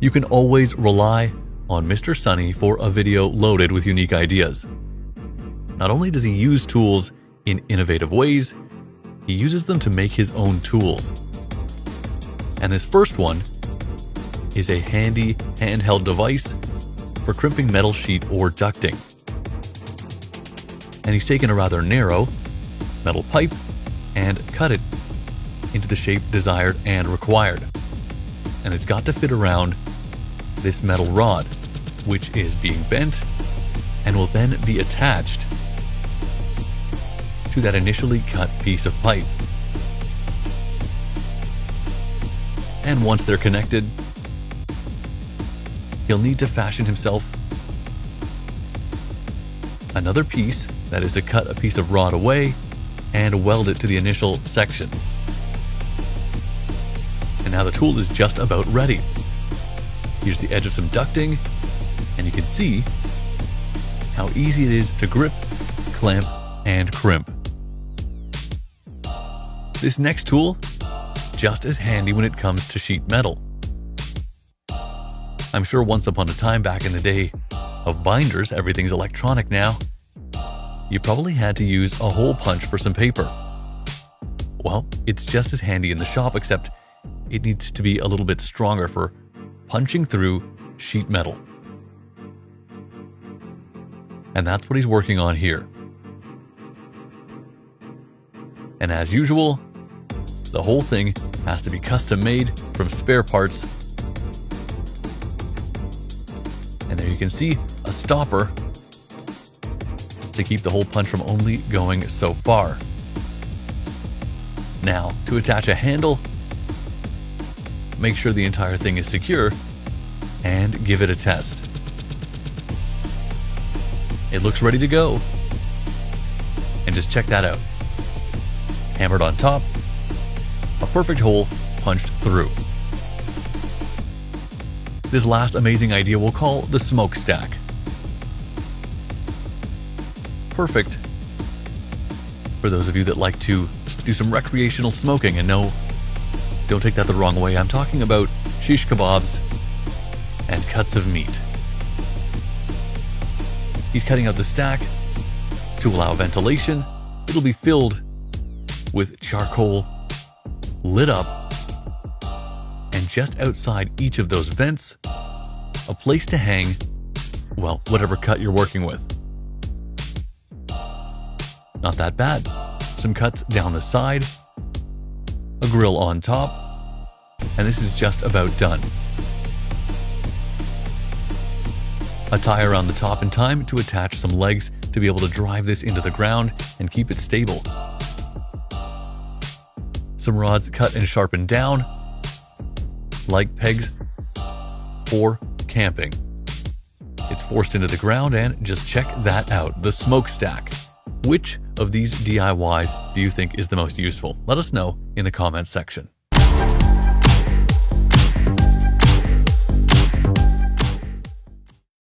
You can always rely on Mr. Sunny for a video loaded with unique ideas. Not only does he use tools in innovative ways, he uses them to make his own tools. And this first one is a handy handheld device for crimping metal sheet or ducting. And he's taken a rather narrow metal pipe and cut it into the shape desired and required. And it's got to fit around this metal rod, which is being bent and will then be attached to that initially cut piece of pipe. And once they're connected, he'll need to fashion himself another piece, that is to cut a piece of rod away and weld it to the initial section. And now the tool is just about ready. Here's the edge of some ducting, and you can see how easy it is to grip, clamp, and crimp. This next tool, just as handy when it comes to sheet metal. I'm sure once upon a time back in the day of binders, everything's electronic now, you probably had to use a hole punch for some paper. Well, it's just as handy in the shop, except it needs to be a little bit stronger for punching through sheet metal. And that's what he's working on here. And as usual, the whole thing has to be custom made from spare parts. And there you can see a stopper to keep the hole punch from only going so far. Now, to attach a handle, make sure the entire thing is secure and give it a test. It looks ready to go. And just check that out. Hammered on top, a perfect hole punched through. This last amazing idea we'll call the smokestack. Perfect for those of you that like to do some recreational smoking. And no, don't take that the wrong way. I'm talking about shish kebabs and cuts of meat. He's cutting out the stack to allow ventilation. It'll be filled with charcoal, lit up, and just outside each of those vents, a place to hang, well, whatever cut you're working with. Not that bad. Some cuts down the side, a grill on top, and this is just about done. A tie around the top in time to attach some legs to be able to drive this into the ground and keep it stable. Some rods cut and sharpened down, like pegs for camping. It's forced into the ground, and just check that out, the smokestack. Which of these DIYs do you think is the most useful? Let us know in the comments section.